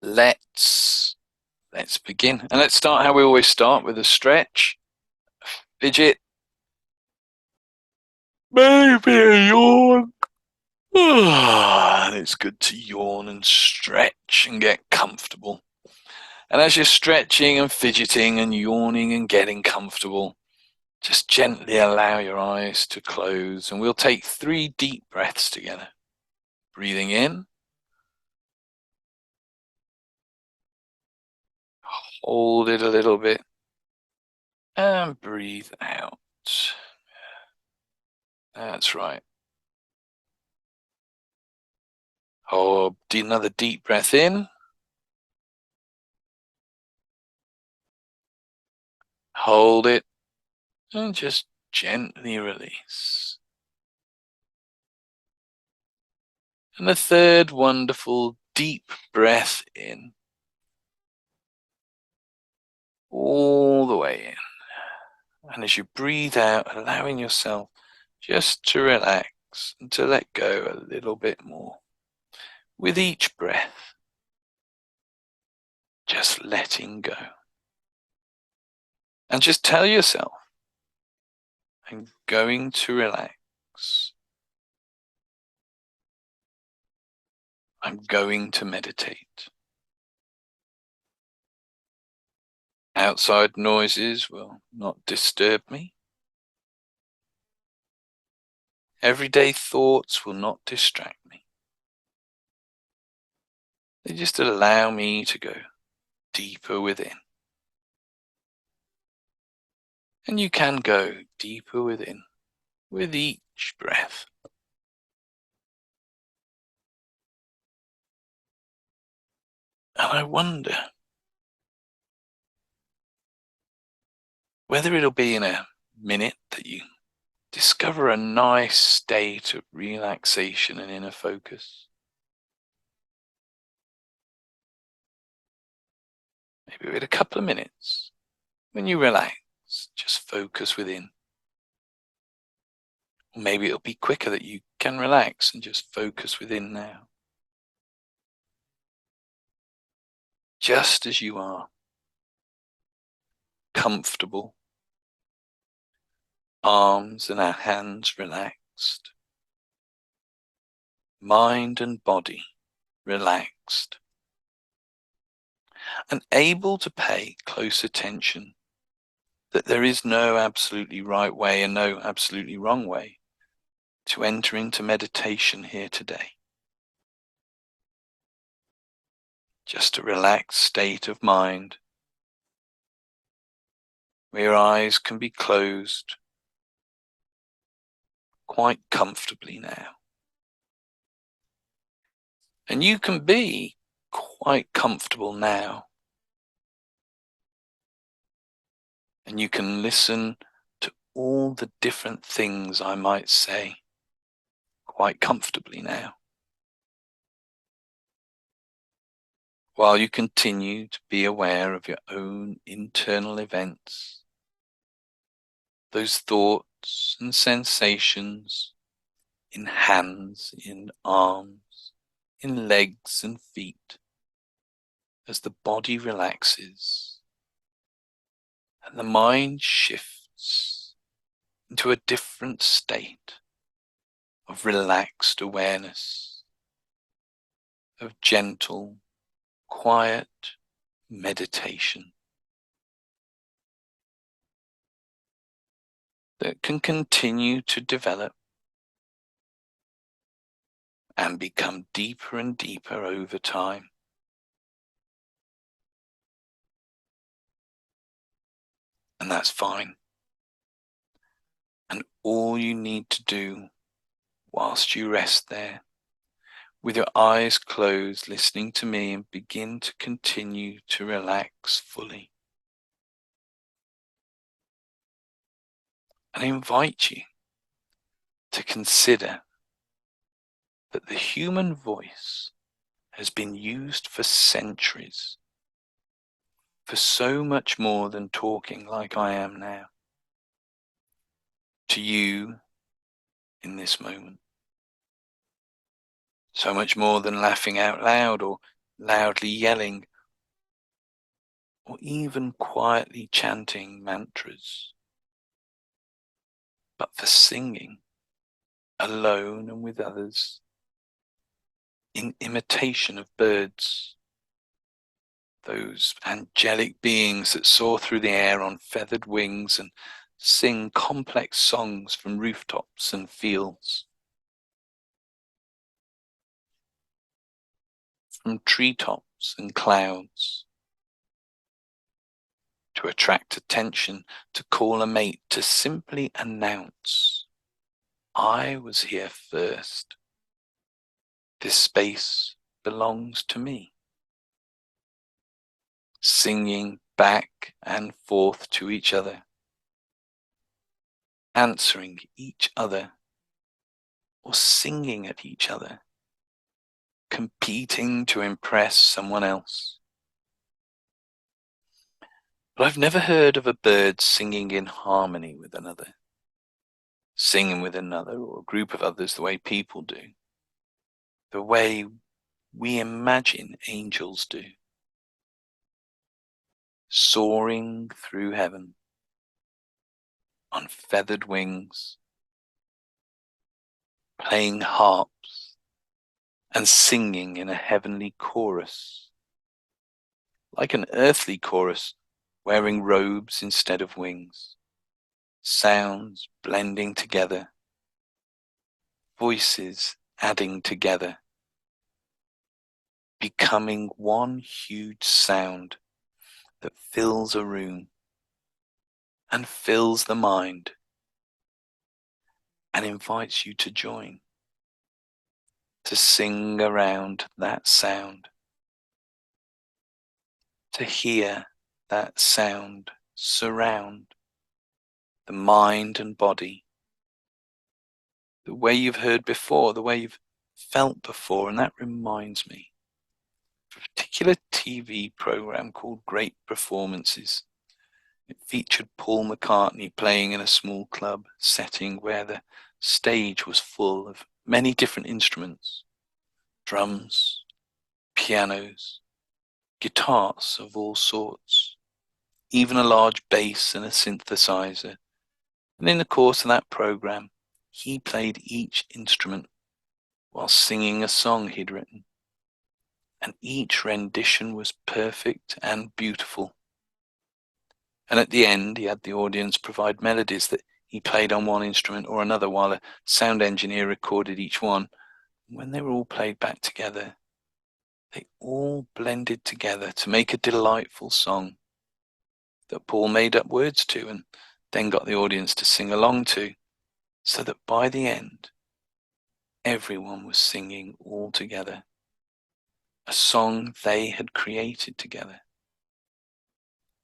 let's begin. And let's start how we always start, with a stretch, fidget, maybe a yawn. It's good to yawn and stretch and get comfortable. And as you're stretching and fidgeting and yawning and getting comfortable, just gently allow your eyes to close, and we'll take 3 deep breaths together. Breathing in, hold it a little bit, and breathe out. That's right. Hold another deep breath in. Hold it and just gently release. And the third wonderful deep breath in. All the way in. And as you breathe out, allowing yourself just to relax and to let go a little bit more. With each breath, just letting go. And just tell yourself, I'm going to relax. I'm going to meditate. Outside noises will not disturb me. Everyday thoughts will not distract me. They just allow me to go deeper within. And you can go deeper within with each breath. And I wonder whether it'll be in a minute that you discover a nice state of relaxation and inner focus. Maybe with a couple of minutes, when you relax, just focus within. Or maybe it'll be quicker that you can relax and just focus within now. Just as you are, comfortable, arms and our hands relaxed, mind and body relaxed, and able to pay close attention that there is no absolutely right way and no absolutely wrong way to enter into meditation here today. Just a relaxed state of mind where your eyes can be closed quite comfortably now. And you can be quite comfortable now. And you can listen to all the different things I might say quite comfortably now, while you continue to be aware of your own internal events, those thoughts and sensations in hands, in arms, in legs and feet, as the body relaxes and the mind shifts into a different state of relaxed awareness, of gentle, quiet meditation that can continue to develop and become deeper and deeper over time. And that's fine. And all you need to do whilst you rest there, with your eyes closed, listening to me, and begin to continue to relax fully. And I invite you to consider that the human voice has been used for centuries for so much more than talking like I am now to you in this moment. So much more than laughing out loud or loudly yelling, or even quietly chanting mantras, but for singing alone and with others in imitation of birds, those angelic beings that soar through the air on feathered wings and sing complex songs from rooftops and fields, from treetops and clouds, to attract attention, to call a mate, to simply announce, I was here first. This space belongs to me. Singing back and forth to each other, answering each other, or singing at each other, competing to impress someone else. But I've never heard of a bird singing in harmony with another, singing with another or a group of others the way people do, the way we imagine angels do, soaring through heaven on feathered wings, playing harps and singing in a heavenly chorus, like an earthly chorus, wearing robes instead of wings, sounds blending together, voices adding together, becoming one huge sound that fills a room and fills the mind and invites you to join, to sing around that sound, to hear that sound surround the mind and body, the way you've heard before, the way you've felt before. And that reminds me of a particular TV program called Great Performances. It featured Paul McCartney playing in a small club setting where the stage was full of many different instruments, drums, pianos, guitars of all sorts, even a large bass and a synthesizer. And in the course of that program, he played each instrument while singing a song he'd written. And each rendition was perfect and beautiful. And at the end, he had the audience provide melodies that he played on one instrument or another while a sound engineer recorded each one. When they were all played back together, they all blended together to make a delightful song that Paul made up words to and then got the audience to sing along to, so that by the end, everyone was singing all together, a song they had created together,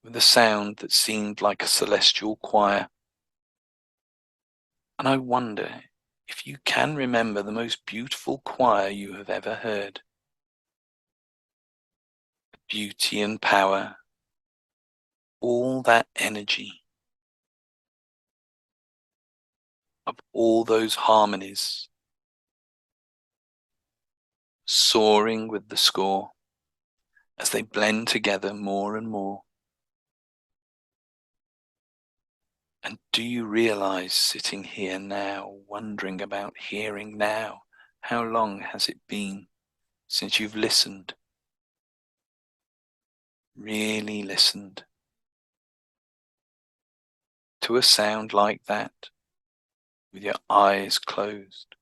with a sound that seemed like a celestial choir. And I wonder if you can remember the most beautiful choir you have ever heard. The beauty and power, all that energy of all those harmonies, soaring with the score as they blend together more and more. And do you realize, sitting here now, wondering about hearing now, how long has it been since you've listened, really listened to a sound like that with your eyes closed,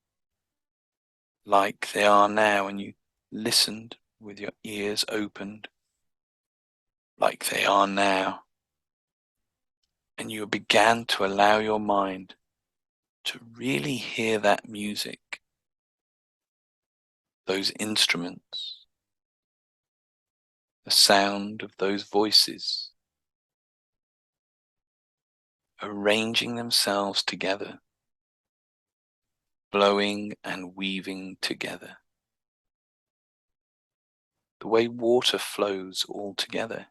like they are now, and you listened with your ears opened, like they are now, and you began to allow your mind to really hear that music, those instruments, the sound of those voices arranging themselves together, blowing and weaving together, the way water flows all together,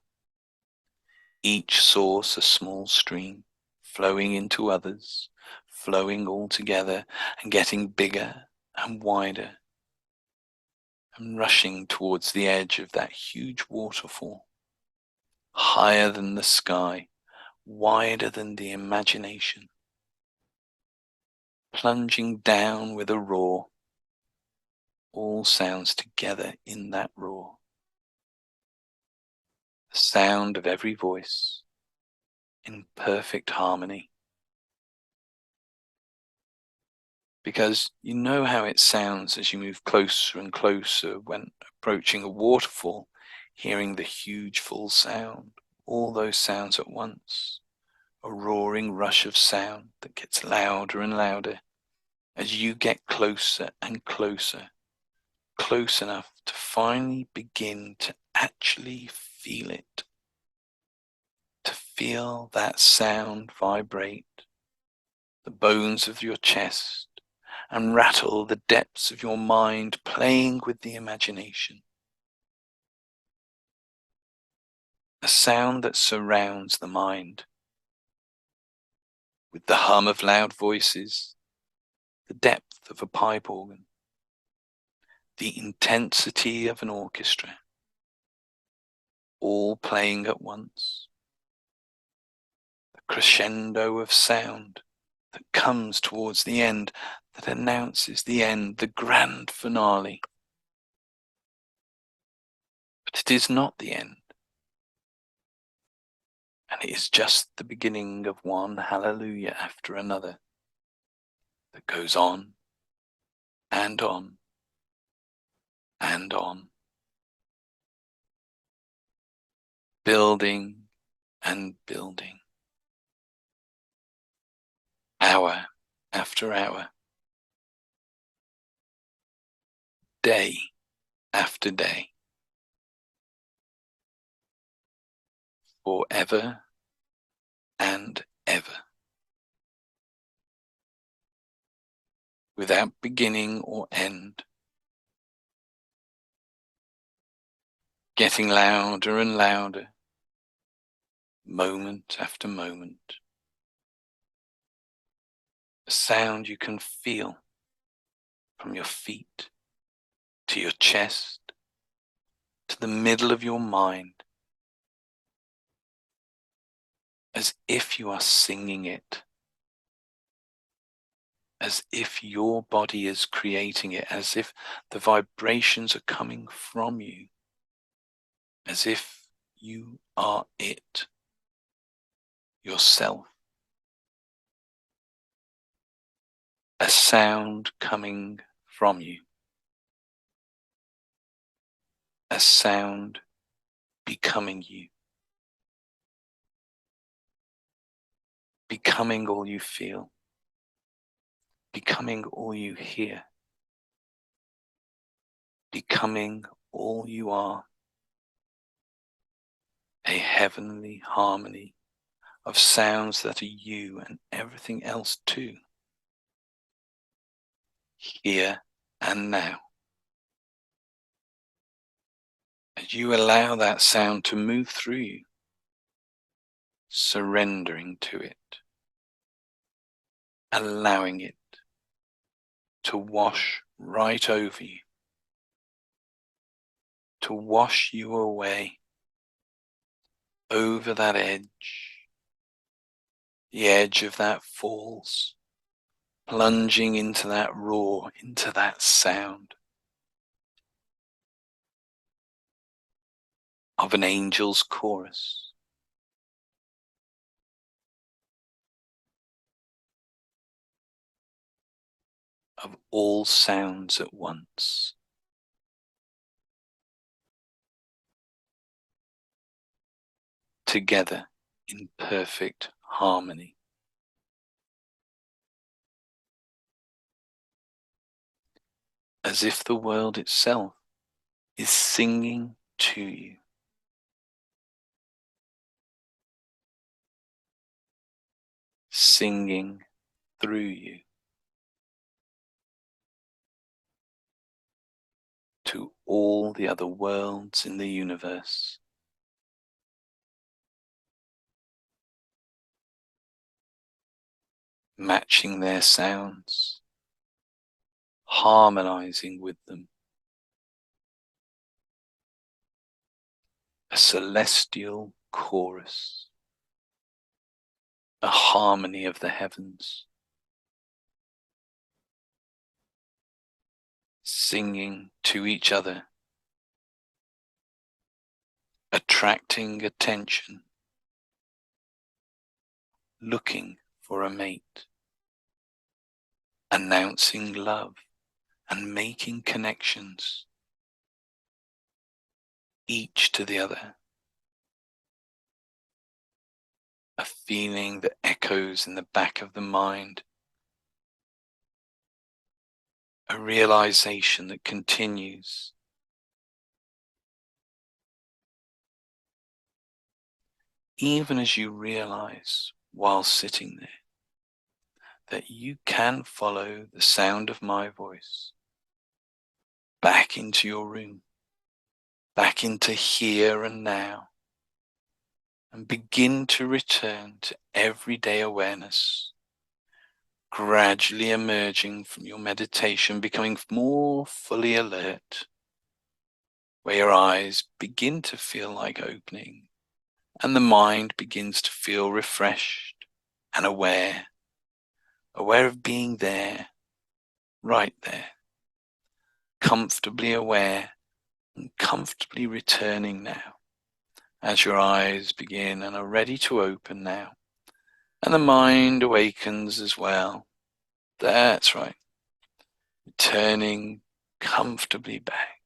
each source a small stream, flowing into others, flowing all together and getting bigger and wider and rushing towards the edge of that huge waterfall, higher than the sky, wider than the imagination, plunging down with a roar, all sounds together in that roar. The sound of every voice in perfect harmony. Because you know how it sounds as you move closer and closer when approaching a waterfall, hearing the huge full sound, all those sounds at once, a roaring rush of sound that gets louder and louder as you get closer and closer, close enough to finally begin to actually feel it, to feel that sound vibrate the bones of your chest and rattle the depths of your mind, playing with the imagination. A sound that surrounds the mind with the hum of loud voices, the depth of a pipe organ, the intensity of an orchestra, all playing at once. The crescendo of sound that comes towards the end, that announces the end, the grand finale. But it is not the end. And it is just the beginning of one hallelujah after another that goes on and on and on, building and building, hour after hour, day after day, forever and ever, without beginning or end, getting louder and louder, moment after moment. A sound you can feel from your feet to your chest to the middle of your mind, as if you are singing it, as if your body is creating it, as if the vibrations are coming from you, as if you are it, yourself. A sound coming from you. A sound becoming you. Becoming all you feel. Becoming all you hear. Becoming all you are. A heavenly harmony of sounds that are you and everything else too. Here and now. As you allow that sound to move through you, surrendering to it, allowing it to wash right over you, to wash you away over that edge, the edge of that falls, plunging into that roar, into that sound of an angel's chorus. Of all sounds at once. Together in perfect harmony. As if the world itself is singing to you. Singing through you. To all the other worlds in the universe. Matching their sounds, harmonizing with them, a celestial chorus, a harmony of the heavens, singing to each other, attracting attention, looking for a mate, announcing love and making connections, each to the other. A feeling that echoes in the back of the mind, a realization that continues. Even as you realize while sitting there that you can follow the sound of my voice back into your room, back into here and now, and begin to return to everyday awareness, gradually emerging from your meditation, becoming more fully alert, where your eyes begin to feel like opening and the mind begins to feel refreshed and aware of being there, right there, comfortably aware and comfortably returning now, as your eyes begin and are ready to open now, and the mind awakens as well. That's right, returning comfortably back